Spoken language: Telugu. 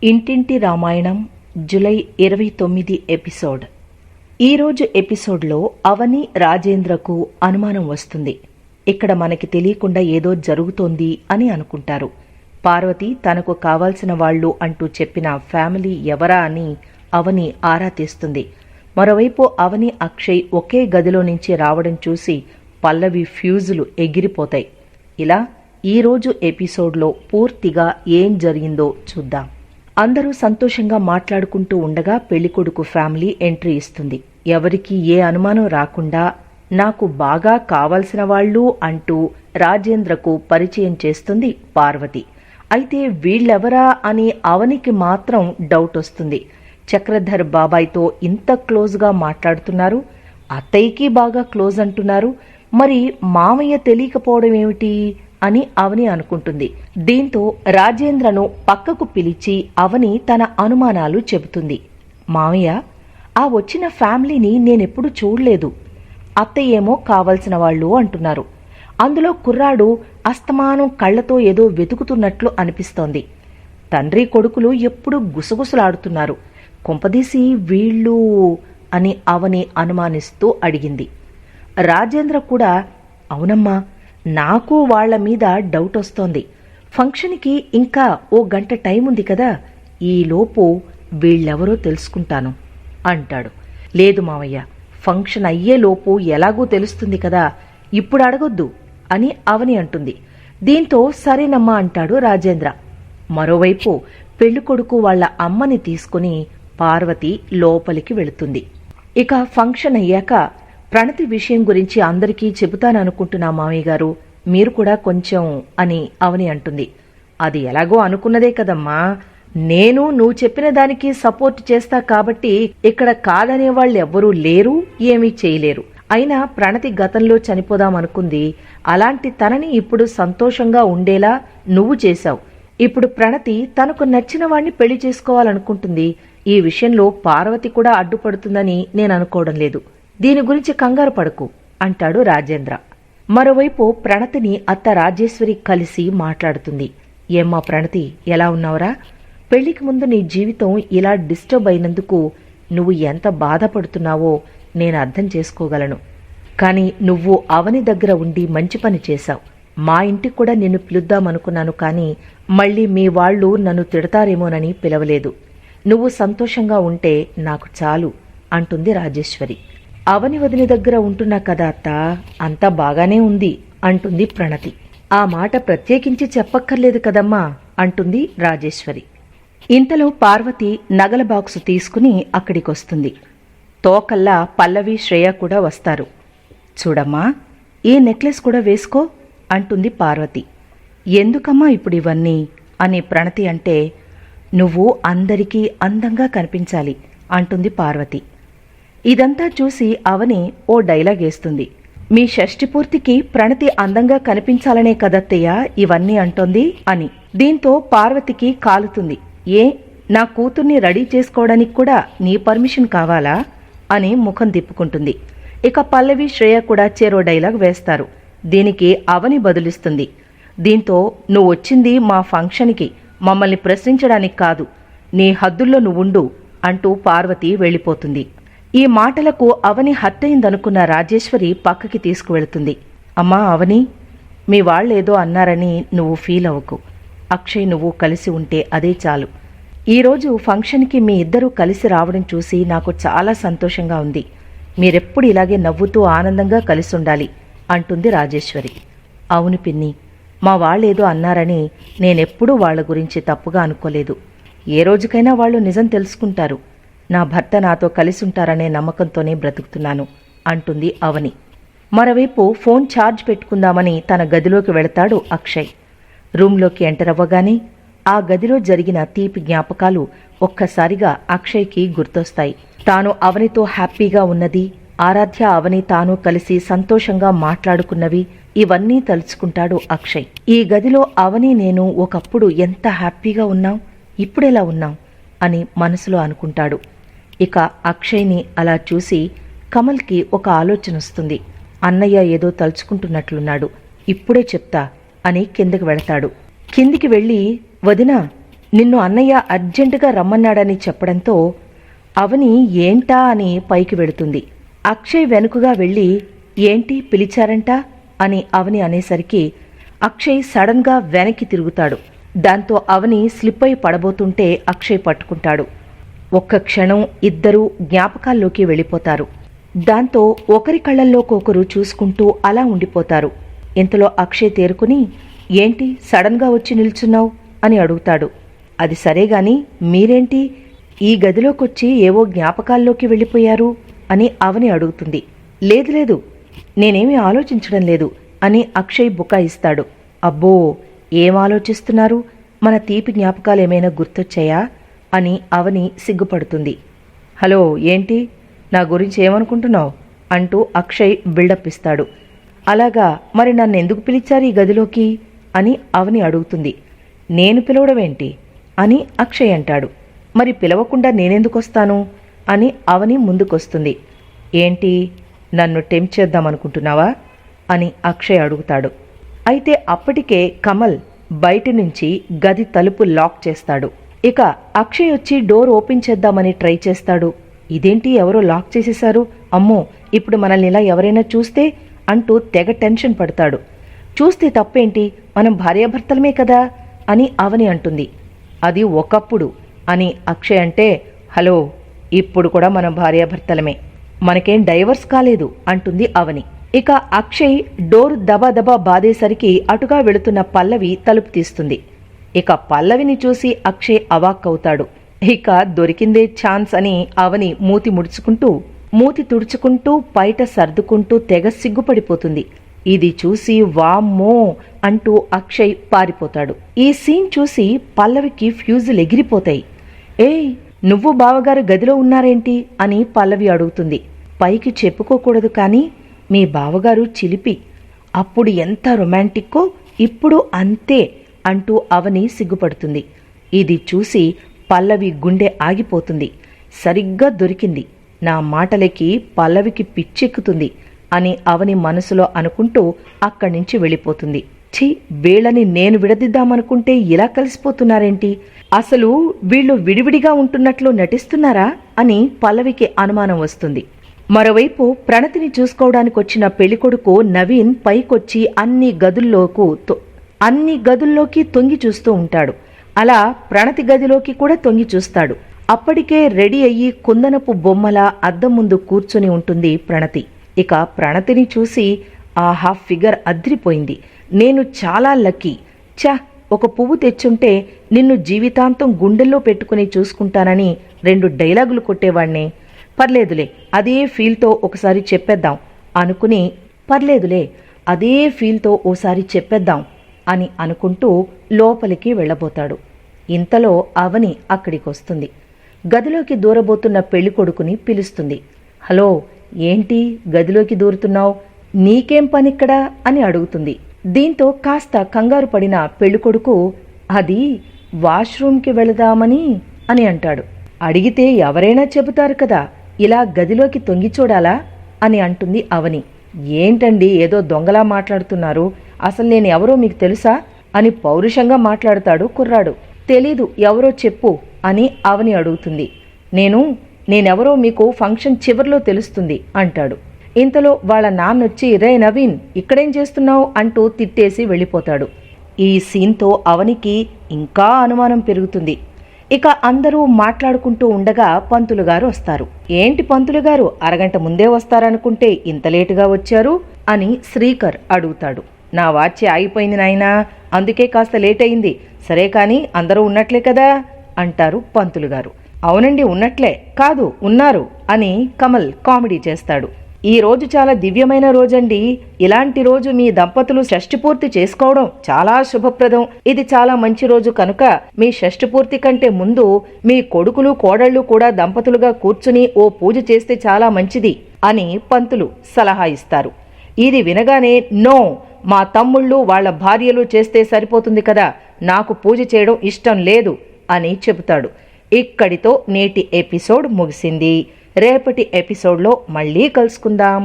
ఇంటింటి రామాయణం జూలై 29 ఎపిసోడ్. ఈరోజు ఎపిసోడ్లో అవని రాజేంద్రకు అనుమానం వస్తుంది. ఇక్కడ మనకి తెలియకుండా ఏదో జరుగుతోంది అని అనుకుంటారు. పార్వతి తనకు కావాల్సిన వాళ్ళు అంటూ చెప్పిన ఫ్యామిలీ ఎవరా అని అవని ఆరా తీస్తుంది. మరోవైపు అవని అక్షయ్ ఒకే గదిలో నుంచి రావడం చూసి పల్లవి ఫ్యూజులు ఎగిరిపోతాయి. ఇలా ఈరోజు ఎపిసోడ్లో పూర్తిగా ఏం జరిగిందో చూద్దాం. అందరూ సంతోషంగా మాట్లాడుకుంటూ ఉండగా పెళ్లికొడుకు ఫ్యామిలీ ఎంట్రీ ఇస్తుంది. ఎవరికీ ఏ అనుమానం రాకుండా నాకు బాగా కావలసిన వాళ్ళు అంటూ రాజేంద్రకు పరిచయం చేస్తుంది పార్వతి. అయితే వీళ్ళెవరా అని అవనికి మాత్రం డౌట్ వస్తుంది. చక్రధర్ బాబాయ్తో ఇంత క్లోజ్గా మాట్లాడుతున్నారు, అత్తయ్యకి బాగా క్లోజ్ అంటున్నారు, మరి మామయ్య తెలియకపోవడం ఏమిటి అని అవని అనుకుంటుంది. దీంతో రాజేంద్రను పక్కకు పిలిచి అవని తన అనుమానాలు చెబుతుంది. మామయ్య, ఆ వచ్చిన ఫ్యామిలీని నేనెప్పుడు చూడలేదు. అత్తయ్యేమో కావలసిన వాళ్ళు అంటున్నారు. అందులో కుర్రాడు అస్తమానం కళ్లతో ఏదో వెతుకుతున్నట్లు అనిపిస్తోంది. తండ్రి కొడుకులు ఎప్పుడు గుసగుసలాడుతున్నారు. కొంపదీసి వీళ్ళు అని అవని అనుమానిస్తూ అడిగింది. రాజేంద్ర కూడా అవునమ్మా, నాకు వాళ్ల మీద డౌట్ వస్తోంది. ఫంక్షన్కి ఇంకా ఓ గంట టైం ఉంది కదా, ఈలోపు వీళ్ళెవరో తెలుసుకుంటాను అంటాడు. లేదు మావయ్య, ఫంక్షన్ అయ్యేలోపు ఎలాగూ తెలుస్తుంది కదా, ఇప్పుడు అడగొద్దు అని అవని అంటుంది. దీంతో సరేనమ్మా అంటాడు రాజేంద్ర. మరోవైపు పెళ్లికొడుకు వాళ్ల అమ్మని తీసుకుని పార్వతి లోపలికి వెళుతుంది. ఇక ఫంక్షన్ అయ్యాక ప్రణతి విషయం గురించి అందరికీ చెబుతాననుకుంటున్నా మామయ్య గారు, మీరు కూడా కొంచెం అని అవని అంటుంది. అది ఎలాగో అనుకున్నదే కదమ్మా, నేను నువ్వు చెప్పిన దానికి సపోర్ట్ చేస్తా కాబట్టి ఇక్కడ కాదనే వాళ్ళు ఎవ్వరూ లేరు, ఏమీ చేయలేరు. అయినా ప్రణతి గతంలో చనిపోదామనుకుంది. అలాంటి తనని ఇప్పుడు సంతోషంగా ఉండేలా నువ్వు చేశావు. ఇప్పుడు ప్రణతి తనకు నచ్చిన వాణ్ణి పెళ్లి చేసుకోవాలనుకుంటుంది. ఈ విషయంలో పార్వతి కూడా అడ్డుపడుతుందని నేను అనుకోవడం లేదు. దీని గురించి కంగారు పడకు అంటాడు రాజేంద్ర. మరోవైపు ప్రణతిని అత్త రాజేశ్వరి కలిసి మాట్లాడుతుంది. ఏమ్మా ప్రణతి, ఎలా ఉన్నావురా? పెళ్లికి ముందు నీ జీవితం ఇలా డిస్టర్బ్ అయినందుకు నువ్వు ఎంత బాధపడుతున్నావో నేను అర్థం చేసుకోగలను. కాని నువ్వు అవని దగ్గర ఉండి మంచి పని చేశావు. మా ఇంటికి కూడా నిన్ను పిలుద్దామనుకున్నాను, కానీ మళ్లీ మీ వాళ్లు నన్ను తిడతారేమోనని పిలవలేదు. నువ్వు సంతోషంగా ఉంటే నాకు చాలు అంటుంది రాజేశ్వరి. అవని వదిన దగ్గర ఉంటున్నా కదా అత్త, అంతా బాగానే ఉంది అంటుంది ప్రణతి. ఆ మాట ప్రత్యేకించి చెప్పక్కర్లేదు కదమ్మా అంటుంది రాజేశ్వరి. ఇంతలో పార్వతి నగల బాక్సు తీసుకుని అక్కడికొస్తుంది. తోకల్లా పల్లవి శ్రేయ కూడా వస్తారు. చూడమ్మా, ఈ నెక్లెస్ కూడా వేసుకో అంటుంది పార్వతి. ఎందుకమ్మా ఇప్పుడు ఇవన్నీ అని ప్రణతి అంటే, నువ్వు అందరికీ అందంగా కనిపించాలి అంటుంది పార్వతి. ఇదంతా చూసి అవని ఓ డైలాగ్ వేస్తుంది. మీ షష్ఠి పూర్తికి ప్రణతి అందంగా కనిపించాలనే కదత్తయ్య ఇవన్నీ అంటోంది అని. దీంతో పార్వతికి కాలుతుంది. ఏ, నా కూతుర్ని రెడీ చేసుకోవడానికి కూడా నీ పర్మిషన్ కావాలా అని ముఖం తిప్పుకుంటుంది. ఇక పల్లవి శ్రేయ కూడా చేరో డైలాగ్ వేస్తారు. దీనికి అవని బదులిస్తుంది. దీంతో నువ్వు వచ్చింది మా ఫంక్షన్కి మమ్మల్ని ప్రశ్నించడానికి కాదు, నీ హద్దుల్లో నువ్వుండు అంటూ పార్వతి వెళ్ళిపోతుంది. ఈ మాటలకు అవని హర్ట్ అయిందనుకున్న రాజేశ్వరి పక్కకి తీసుకువెళుతుంది. అమ్మా అవని, మీ వాళ్ళేదో అన్నారని నువ్వు ఫీల్ అవ్వకు. అక్షయ్ నువ్వు కలిసి ఉంటే అదే చాలు. ఈరోజు ఫంక్షన్కి మీ ఇద్దరూ కలిసి రావడం చూసి నాకు చాలా సంతోషంగా ఉంది. మీరెప్పుడు ఇలాగే నవ్వుతూ ఆనందంగా కలిసి ఉండాలి అంటుంది రాజేశ్వరి. అవును పిన్ని, మా వాళ్ళేదో అన్నారని నేనెప్పుడూ వాళ్ల గురించి తప్పుగా అనుకోలేదు. ఏ రోజుకైనా వాళ్ళు నిజం తెలుసుకుంటారు. నా భర్త నాతో కలిసుంటారనే నమ్మకంతోనే బ్రతుకుతున్నాను అంటుంది అవని. మరోవైపు ఫోన్ ఛార్జ్ పెట్టుకుందామని తన గదిలోకి వెళతాడు అక్షయ్. రూంలోకి ఎంటర్ అవ్వగానే ఆ గదిలో జరిగిన తీపి జ్ఞాపకాలు ఒక్కసారిగా అక్షయ్కి గుర్తొస్తాయి. తాను అవనితో హ్యాపీగా ఉన్నది, ఆరాధ్య అవని తాను కలిసి సంతోషంగా మాట్లాడుకున్నవి, ఇవన్నీ తలుచుకుంటాడు అక్షయ్. ఈ గదిలో అవని నేను ఒకప్పుడు ఎంత హ్యాపీగా ఉన్నాం, ఇప్పుడెలా ఉన్నాం అని మనసులో అనుకుంటాడు. ఇక అక్షయ్ని అలా చూసి కమల్కి ఒక ఆలోచన వస్తుంది. అన్నయ్య ఏదో తలుచుకుంటున్నట్లున్నాడు, ఇప్పుడే చెప్తా అని కిందకి వెళతాడు. కిందికి వెళ్ళి, వదినా నిన్ను అన్నయ్య అర్జెంటుగా రమ్మన్నాడని చెప్పడంతో అవని ఏంటా అని పైకి వెళుతుంది. అక్షయ్ వెనుకగా వెళ్ళి ఏంటి పిలిచారంట అని అవని అనేసరికి అక్షయ్ సడన్గా వెనక్కి తిరుగుతాడు. దాంతో అవని స్లిప్ అయి పడబోతుంటే అక్షయ్ పట్టుకుంటాడు. ఒక్క క్షణం ఇద్దరూ జ్ఞాపకాల్లోకి వెళ్ళిపోతారు. దాంతో ఒకరి కళ్ళల్లోకొకరు చూసుకుంటూ అలా ఉండిపోతారు. ఇంతలో అక్షయ్ తేరుకుని ఏంటి సడన్గా వచ్చి నిల్చున్నావు అని అడుగుతాడు. అది సరేగాని మీరేంటి ఈ గదిలోకొచ్చి ఏవో జ్ఞాపకాల్లోకి వెళ్ళిపోయారు అని అవని అడుగుతుంది. లేదు లేదు, నేనేమీ ఆలోచించడం లేదు అని అక్షయ్ బుకాయిస్తాడు. అబ్బో, ఏం ఆలోచిస్తున్నారు? మన తీపి జ్ఞాపకాలేమైనా గుర్తొచ్చాయా అని అవని సిగ్గుపడుతుంది. హలో, ఏంటి నా గురించి ఏమనుకుంటున్నావు అంటూ అక్షయ్ బిల్డప్ ఇస్తాడు. అలాగా, మరి నన్ను ఎందుకు పిలిచారు ఈ గదిలోకి అని అవని అడుగుతుంది. నేను పిలవడమేంటి అని అక్షయ్ అంటాడు. మరి పిలవకుండా నేనెందుకొస్తాను అని అవని ముందుకొస్తుంది. ఏంటి నన్ను టెంప్ట్ చేద్దామనుకుంటున్నావా అని అక్షయ్ అడుగుతాడు. అయితే అప్పటికే కమల్ బయటి నుంచి గది తలుపు లాక్ చేస్తాడు. ఇక అక్షయ్ వచ్చి డోర్ ఓపెన్ చేద్దామని ట్రై చేస్తాడు. ఇదేంటి ఎవరో లాక్ చేసేశారు, అమ్మో ఇప్పుడు మనల్ని ఇలా ఎవరైనా చూస్తే అంటూ తెగ టెన్షన్ పడతాడు. చూస్తే తప్పేంటి, మనం భార్యాభర్తలమే కదా అని అవని అంటుంది. అది ఒకప్పుడు అని అక్షయ్ అంటే, హలో ఇప్పుడు కూడా మనం భార్యాభర్తలమే, మనకేం డైవర్స్ కాలేదు అంటుంది అవని. ఇక అక్షయ్ డోర్ దబాదబా బాదేసరికి అటుగా వెళుతున్న పల్లవి తలుపు తీస్తుంది. ఇక పల్లవిని చూసి అక్షయ్ అవాక్కవుతాడు. ఇక దొరికిందే ఛాన్స్ అని అవని మూతి తుడుచుకుంటూ బయట సర్దుకుంటూ తెగ సిగ్గుపడిపోతుంది. ఇది చూసి వామ్మో అంటూ అక్షయ్ పారిపోతాడు. ఈ సీన్ చూసి పల్లవికి ఫ్యూజులు ఎగిరిపోతాయి. ఏయ్, నువ్వు బావగారు గదిలో ఉన్నారేంటి అని పల్లవి అడుగుతుంది. పైకి చెప్పుకోకూడదు కానీ మీ బావగారు చిలిపి, అప్పుడు ఎంత రొమాంటిక్కో ఇప్పుడు అంతే అంటూ అవని సిగ్గుపడుతుంది. ఇది చూసి పల్లవి గుండె ఆగిపోతుంది. సరిగ్గా దొరికింది, నా మాటలకి పల్లవికి పిచ్చెక్కుతుంది అని అవని మనసులో అనుకుంటూ అక్కడి నుంచి వెళ్ళిపోతుంది. ఛీ, వీళ్ళని నేను విడదిద్దామనుకుంటే ఇలా కలిసిపోతున్నారేంటి, అసలు వీళ్ళు విడివిడిగా ఉంటున్నట్లు నటిస్తున్నారా అని పల్లవికి అనుమానం వస్తుంది. మరోవైపు ప్రణతిని చూసుకోవడానికొచ్చిన పెళ్లికొడుకు నవీన్ పైకొచ్చి అన్ని గదుల్లోకి తొంగి చూస్తూ ఉంటాడు. అలా ప్రణతి గదిలోకి కూడా తొంగి చూస్తాడు. అప్పటికే రెడీ అయ్యి కుందనపు బొమ్మల అద్దం ముందు కూర్చుని ఉంటుంది ప్రణతి. ఇక ప్రణతిని చూసి ఆహా, ఫిగర్ అద్రిపోయింది, నేను చాలా లక్కీ, ఒక పువ్వు తెచ్చుంటే నిన్ను జీవితాంతం గుండెల్లో పెట్టుకుని చూసుకుంటానని 2 డైలాగులు కొట్టేవాణ్ణే. పర్లేదులే అదే ఫీల్తో ఒకసారి చెప్పేద్దాం అనుకుని అదే ఫీల్తో ఓసారి చెప్పేద్దాం అని అనుకుంటూ లోపలికి వెళ్ళబోతాడు. ఇంతలో అవని అక్కడికొస్తుంది. గదిలోకి దూరబోతున్న పెళ్లికొడుకుని పిలుస్తుంది. హలో, ఏంటి గదిలోకి దూరుతున్నావు, నీకేం పనిక్కడా అని అడుగుతుంది. దీంతో కాస్త కంగారు పడిన పెళ్లికొడుకు అది వాష్రూమ్కి వెళదామని అని అంటాడు. అడిగితే ఎవరైనా చెబుతారు కదా, ఇలా గదిలోకి తొంగి చూడాలా అని అంటుంది అవని. ఏంటండి ఏదో దొంగలా మాట్లాడుతున్నారు, అసలు నేను ఎవరో మీకు తెలుసా అని పౌరుషంగా కుర్రాడు. తెలీదు, ఎవరో చెప్పు అని అవని అడుగుతుంది. నేనెవరో మీకు ఫంక్షన్ చివర్లో తెలుస్తుంది అంటాడు. ఇంతలో వాళ్ళ నాన్నొచ్చి రే నవీన్, ఇక్కడేం చేస్తున్నావు అంటూ తిట్టేసి వెళ్ళిపోతాడు. ఈ సీన్తో అవనికి ఇంకా అనుమానం పెరుగుతుంది. ఇక అందరూ మాట్లాడుకుంటూ ఉండగా పంతులుగారు వస్తారు. ఏంటి పంతులుగారు, అరగంట ముందే వస్తారనుకుంటే ఇంత లేటుగా వచ్చారు అని శ్రీకర్ అడుగుతాడు. నా వాచ్ ఆగిపోయింది నాయనా, అందుకే కాస్త లేట్ అయింది. సరే కాని అందరూ ఉన్నట్లే కదా అంటారు పంతులుగారు. అవునండి ఉన్నట్లే, కాదు ఉన్నారు అని కమల్ కామెడీ చేస్తాడు. ఈ రోజు చాలా దివ్యమైన రోజండి, ఇలాంటి రోజు మీ దంపతులు షష్ఠి పూర్తి చేసుకోవడం చాలా శుభప్రదం. ఇది చాలా మంచి రోజు కనుక మీ షష్ఠి పూర్తి కంటే ముందు మీ కొడుకులు కోడళ్లు కూడా దంపతులుగా కూర్చుని ఓ పూజ చేస్తే చాలా మంచిది అని పంతులు సలహా ఇస్తారు. ఇది వినగానే నో, మా తమ్ముళ్ళు వాళ్ళ భార్యలు చేస్తే సరిపోతుంది కదా, నాకు పూజ చేయడం ఇష్టం లేదు అని చెబుతాడు. ఇక్కడితో నేటి ఎపిసోడ్ ముగిసింది. రేపటి ఎపిసోడ్లో మళ్ళీ కలుసుకుందాం.